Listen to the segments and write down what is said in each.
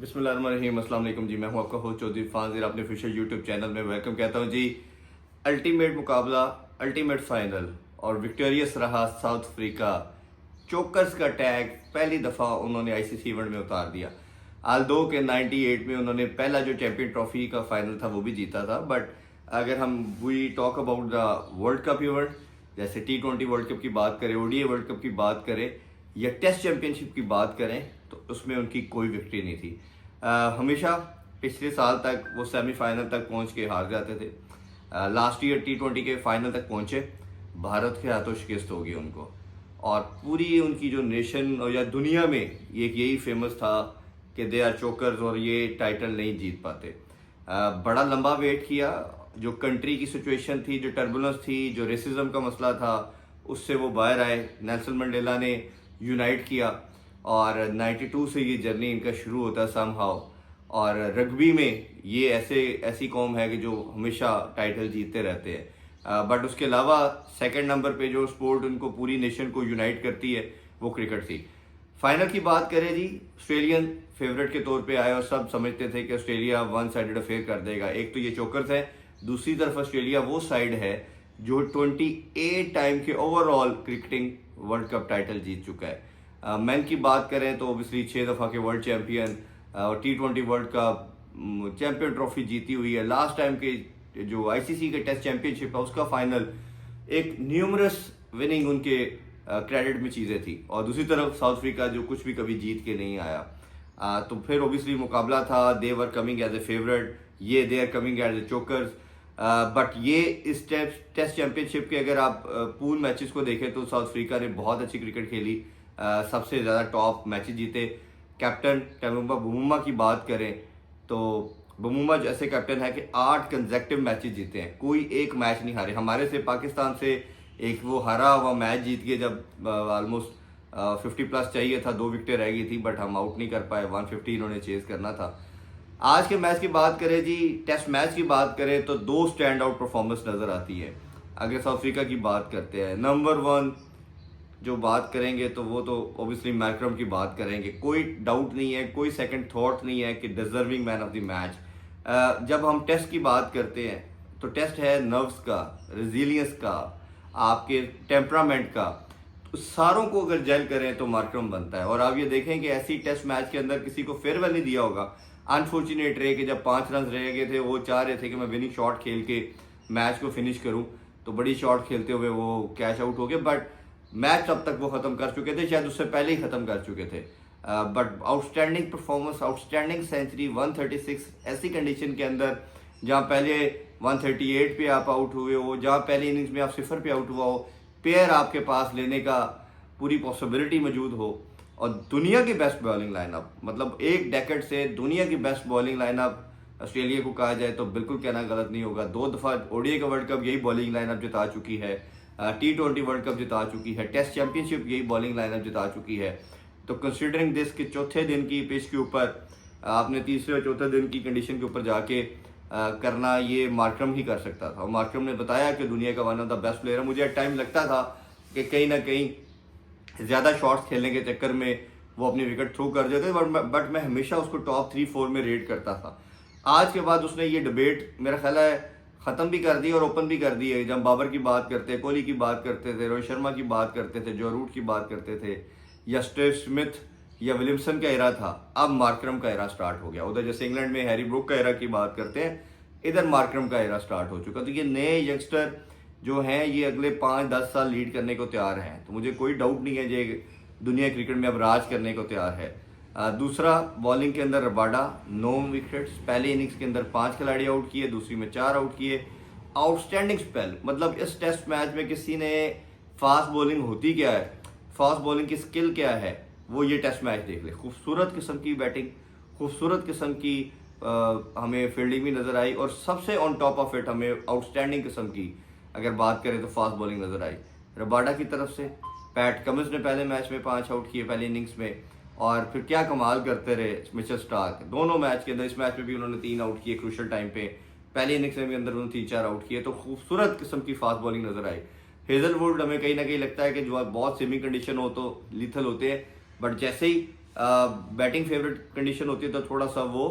बिस्मिल्लाहिर्रहमानिर्रहीम, अस्सलाम वालेकुम जी। मैं हूं आपका होस्ट चौधरी फाजिल, अपने ऑफिशियल यूट्यूब चैनल में वेलकम कहता हूं जी। अल्टीमेट मुकाबला, अल्टीमेट फाइनल और विक्टोरियस रहा साउथ अफ्रीका। चोकर्स का टैग पहली दफ़ा उन्होंने आईसीसी इवेंट में उतार दिया। आल दो के 98 में उन्होंने पहला जो चैंपियन ट्रॉफी का फाइनल था वो भी जीता था, बट अगर हम we talk about the world cup event, जैसे T20 वर्ल्ड कप की बात करें, ओडीआई वर्ल्ड कप की बात करें या टेस्ट चैंपियनशिप की बात करें, तो उसमें उनकी कोई विक्ट्री नहीं थी। हमेशा पिछले साल तक वो सेमीफाइनल तक पहुंच के हार जाते थे। लास्ट ईयर T20 के फाइनल तक पहुंचे, भारत के हाथों शिकस्त होगी उनको, और पूरी उनकी जो नेशन और या दुनिया में यही फेमस था कि दे आर चोकर्स और ये टाइटल नहीं जीत पाते। बड़ा लंबा वेट किया, जो कंट्री की सिचुएशन थी, जो टर्बुलेंस थी, जो रेसिज्म का मसला था, उससे वो बाहर आए। नेल्सन मंडेला ने यूनाइट किया और 92 से ये जर्नी इनका शुरू होता है समहाउ। और रग्बी में ये ऐसी कौम है कि जो हमेशा टाइटल जीतते रहते हैं। बट उसके अलावा सेकंड नंबर पे जो स्पोर्ट उनको पूरी नेशन को यूनाइट करती है वो क्रिकेट थी। फाइनल की बात करें जी, ऑस्ट्रेलियन फेवरेट के तौर पे आए और सब समझते थे कि ऑस्ट्रेलिया वन साइडेड अफेयर कर देगा। एक तो ये चोकर्स है, दूसरी तरफ ऑस्ट्रेलिया वो साइड है जो 28 टाइम के overall cricketing world cup title जीत चुका है। मैन की बात करें तो ओबियसली 6 दफ़ा के वर्ल्ड चैंपियन और T20 world cup champion trophy जीती हुई है। लास्ट टाइम के जो आईसीसी के टेस्ट चैंपियनशिप है उसका फाइनल एक न्यूमरस विनिंग उनके क्रेडिट में चीज़ें थी, और दूसरी तरफ साउथ अफ्रीका जो कुछ भी कभी जीत के नहीं आया। तो फिर ओबियसली मुकाबला था, they were coming as a favourite, ये they are coming as a chokers. But ये इस टेस्ट चैंपियनशिप के अगर आप पूल मैचेस को देखें तो साउथ अफ्रीका ने बहुत अच्छी क्रिकेट खेली, सबसे ज़्यादा टॉप मैचेस जीते। कैप्टन टेम्बा बमूमा की बात करें तो बमूमा जैसे कैप्टन है कि 8 कंसेक्टिव मैचेस जीते हैं, कोई एक मैच नहीं हारे। हमारे से पाकिस्तान से एक वो हारा हुआ मैच जीत के जब ऑलमोस्ट 50 प्लस चाहिए था, 2 विकेटें रह गई थी, बट हम आउट नहीं कर पाए। 150 इन्होंने चेज करना था। आज के मैच की बात करें जी, टेस्ट मैच की बात करें तो 2 स्टैंड आउट परफॉर्मेंस नज़र आती है। अगर साउथ अफ्रीका की बात करते हैं, नंबर 1 जो बात करेंगे तो वो तो ओबियसली मैकरम की बात करेंगे, कोई डाउट नहीं है, कोई सेकंड थॉट नहीं है कि deserving man of the match. जब हम टेस्ट की बात करते हैं तो टेस्ट है नर्व्स का, रेजिलियंस का, आपके टेम्परामेंट का, तो सारों को अगर जेल करें तो मार्करम बनता है। और आप ये देखें कि ऐसी टेस्ट मैच के अंदर किसी को फेयरवेल नहीं दिया होगा। अनफॉर्चुनेट रहे कि जब 5 रन रह गए थे, वो चाह रहे थे कि मैं विनिंग शॉट खेल के मैच को फिनिश करूं, तो बड़ी शॉट खेलते हुए वो कैश आउट हो गए। बट मैच तब तक वो ख़त्म कर चुके थे, शायद उससे पहले ही ख़त्म कर चुके थे। But outstanding performance, outstanding century, 136 ऐसी कंडीशन के अंदर जहाँ पहले 138 पे आप आउट हुए हो, जहाँ पहली इनिंग्स में आप 0 पे आउट हुआ हो, पेयर आपके पास लेने का पूरी पॉसिबिलिटी मौजूद हो, और दुनिया की बेस्ट बॉलिंग लाइनअप, मतलब एक डेकेड से दुनिया की बेस्ट बॉलिंग लाइनअप ऑस्ट्रेलिया को कहा जाए तो बिल्कुल कहना गलत नहीं होगा। 2 दफ़ा ओडीआई का वर्ल्ड कप यही बॉलिंग लाइनअप जिता चुकी है, T20 वर्ल्ड कप जिता चुकी है, टेस्ट चैंपियनशिप यही बॉलिंग लाइनअप जिता चुकी है। तो कंसिडरिंग दिस कि चौथे दिन की पिच के ऊपर आपने तीसरे और चौथे दिन की कंडीशन के ऊपर जाके करना, ये मार्करम ही कर सकता था। और मार्करम ने बताया कि दुनिया का one of the best player है। मुझे एट टाइम लगता था कि कहीं ना कहीं ज़्यादा शॉट्स खेलने के चक्कर में वो अपनी विकेट थ्रो कर देते, बट मैं हमेशा उसको टॉप 3-4 में रेट करता था। आज के बाद उसने ये डिबेट मेरा ख्याल है ख़त्म भी कर दी और ओपन भी कर दी है। जब बाबर की बात करते, कोहली की बात करते थे, रोहित शर्मा की बात करते थे, जो रूट की बात करते थे, या स्टीव स्मिथ या विलियमसन का एरा था, अब मार्करम का एरा स्टार्ट हो गया। उधर जैसे इंग्लैंड में हैरी ब्रूक का एरा की बात करते हैं, इधर मार्करम का एरा स्टार्ट हो चुका। तो ये नए यंगस्टर जो हैं ये अगले 5-10 साल लीड करने को तैयार हैं। तो मुझे कोई डाउट नहीं है ये दुनिया क्रिकेट में अब राज करने को तैयार है। दूसरा, बॉलिंग के अंदर रबाडा 9 विकेट्स, पहले इनिंग्स के अंदर 5 खिलाड़ी आउट किए, दूसरी में 4 आउट किए। आउटस्टैंडिंग स्पेल, मतलब इस टेस्ट मैच में किसी ने फास्ट बॉलिंग होती क्या है, फास्ट बॉलिंग की स्किल क्या है, वो ये टेस्ट मैच देख ले। खूबसूरत किस्म की बैटिंग, खूबसूरत किस्म की हमें फील्डिंग भी नज़र आई, और सबसे ऑन टॉप ऑफ इट हमें आउटस्टैंडिंग किस्म की अगर बात करें तो फास्ट बॉलिंग नज़र आई रबाडा की तरफ से। पैट कमिंस ने पहले मैच में 5 आउट किए पहले इनिंग्स में, और फिर क्या कमाल करते रहे मिचेल स्टार्क दोनों मैच के अंदर। इस मैच में भी उन्होंने 3 आउट किए क्रूशल टाइम पे, पहले इनिंग्स में भी अंदर उन्होंने 3-4 आउट किए। तो खूबसूरत किस्म की फास्ट बॉलिंग नजर आई। हेजलवुड हमें कहीं ना कहीं लगता है कि जो बहुत सेमी कंडीशन हो तो लीथल होते हैं, बट जैसे ही बैटिंग फेवरेट कंडीशन होती है तो थोड़ा सा वो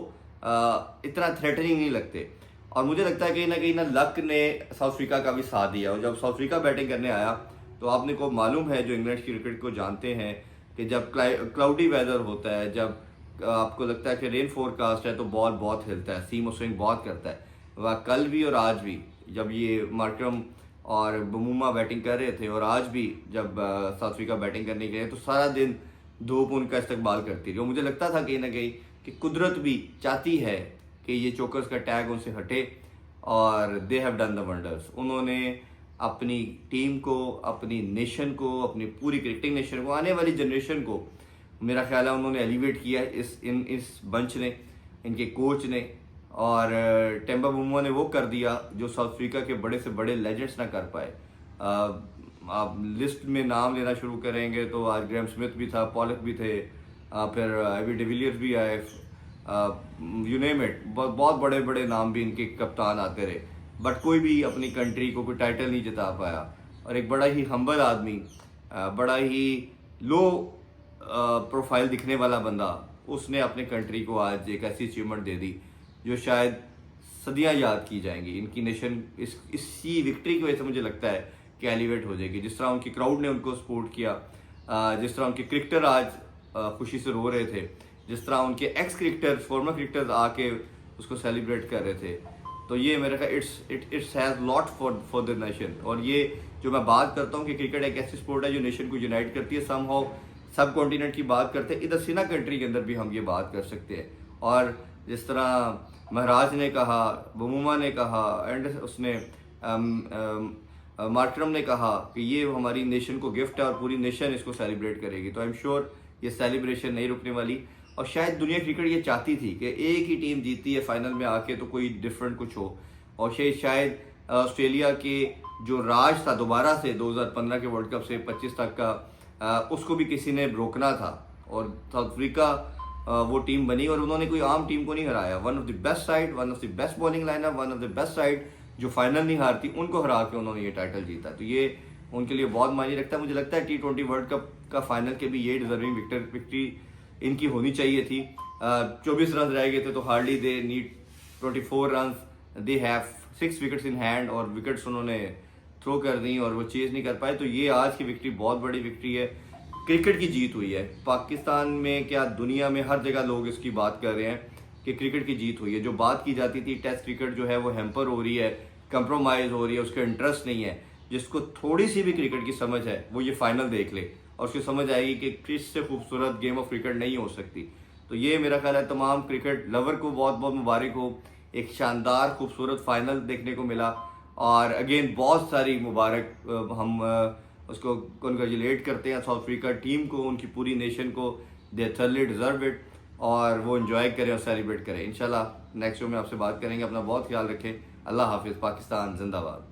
इतना थ्रेटनिंग नहीं लगते। और मुझे लगता है कहीं ना लक ने साउथ अफ्रीका का भी साथ दिया। और जब साउथ अफ्रीका बैटिंग करने आया तो आपने को मालूम है, जो इंग्लैंड की क्रिकेट को जानते हैं, कि जब क्लाउडी वेदर होता है, जब आपको लगता है कि रेन फोरकास्ट है, तो बॉल बहुत हिलता है, सीम और स्विंग बहुत करता है। वह कल भी और आज भी, जब ये मार्करम और बमूमा बैटिंग कर रहे थे और आज भी जब साउथ अफ्रीका बैटिंग करने गए, तो सारा दिन धूप उनका इस्तकबाल करती रही। और मुझे लगता था कहीं ना कहीं कि कुदरत भी चाहती है कि ये चोकर्स का टैग उनसे हटे, और they have done the wonders. उन्होंने अपनी टीम को, अपनी नेशन को, अपनी पूरी क्रिकेटिंग नेशन को, आने वाली जनरेशन को, मेरा ख्याल है उन्होंने एलिवेट किया इस बंच ने, इनके कोच ने। और टेम्बा बुमो ने वो कर दिया जो साउथ अफ्रीका के बड़े से बड़े लेजेंड्स ना कर पाए। आप लिस्ट में नाम लेना शुरू करेंगे तो आज ग्रैम स्मिथ भी था, पॉलक भी थे, फिर एबी डिविलियर्स भी आए, यू नेम इट, बहुत बड़े बड़े नाम भी इनके कप्तान आते रहे, बट कोई भी अपनी कंट्री को कोई टाइटल नहीं जिता पाया। और एक बड़ा ही हम्बल आदमी, बड़ा ही लो प्रोफाइल दिखने वाला बंदा, उसने अपने कंट्री को आज एक ऐसी अचीवमेंट दे दी जो शायद सदियां याद की जाएंगी। इनकी नेशन इसी विक्ट्री की वजह से मुझे लगता है कि एलिवेट हो जाएगी। जिस तरह उनकी क्राउड ने उनको सपोर्ट किया, जिस तरह उनके क्रिकेटर आज खुशी से रो रहे थे, जिस तरह उनके एक्स क्रिकेटर्स, फॉर्मर क्रिकेटर्स आके उसको सेलिब्रेट कर रहे थे, तो ये मेरे ख्याल it's has lot for the nation. और ये जो मैं बात करता हूँ कि क्रिकेट एक ऐसी स्पोर्ट है जो नेशन को यूनाइट करती है, समहाउ सब कॉन्टिनेंट की बात करते हैं, इधर सीना कंट्री के अंदर भी हम ये बात कर सकते हैं। और जिस तरह महाराज ने कहा, बमूमा ने कहा, एंड उसने मार्करम ने कहा कि ये हमारी नेशन को गिफ्ट है और पूरी नेशन इसको सेलिब्रेट करेगी, तो आई एम श्योर ये सेलिब्रेशन नहीं रुकने वाली। और शायद दुनिया क्रिकेट ये चाहती थी कि एक ही टीम जीती है फाइनल में आके तो कोई डिफरेंट कुछ हो। और शायद ऑस्ट्रेलिया के जो राज था दोबारा से 2015 के वर्ल्ड कप से 25 तक का, उसको भी किसी ने रोकना था। और साउथ अफ्रीका वो टीम बनी और उन्होंने कोई आम टीम को नहीं हराया। One of the best side, one of the best bowling lineup, one of the best side जो फाइनल नहीं हारती, उनको हरा के उन्होंने ये टाइटल जीता। तो ये उनके लिए बहुत मायने रखता है। मुझे लगता है T20 वर्ल्ड कप का फाइनल के भी ये डिजर्विंग विक्ट्री इनकी होनी चाहिए थी। 24 रन रह गए थे तो hardly they need 24 run, they have 6 wickets in hand, और विकेट्स उन्होंने थ्रो कर दी और वो चेज नहीं कर पाए। तो ये आज की विक्ट्री बहुत बड़ी विक्ट्री है, क्रिकेट की जीत हुई है। पाकिस्तान में क्या, दुनिया में हर जगह लोग इसकी बात कर रहे हैं कि क्रिकेट की जीत हुई है। जो बात की जाती थी टेस्ट क्रिकेट जो है वो हैम्पर हो रही है, कंप्रोमाइज़ हो रही है, उसका इंटरेस्ट नहीं है, जिसको थोड़ी सी भी क्रिकेट की समझ है वो ये फाइनल देख ले और उसको समझ आएगी कि इससे खूबसूरत गेम ऑफ क्रिकेट नहीं हो सकती। तो ये मेरा ख्याल है तमाम क्रिकेट लवर को बहुत बहुत मुबारक हो, एक शानदार खूबसूरत फाइनल देखने को मिला। और अगेन बहुत सारी मुबारक, हम उसको कॉन्ग्रेचुलेट करते हैं साउथ अफ्रीका टीम को, उनकी पूरी नेशन को, दे थर्ली डिजर्व इट, और वो एंजॉय करें और सेलिब्रेट करें। इंशाल्लाह नेक्स्ट शो में आपसे बात करेंगे। अपना बहुत ख्याल रखें। अल्लाह हाफिज़। पाकिस्तान जिंदाबाद।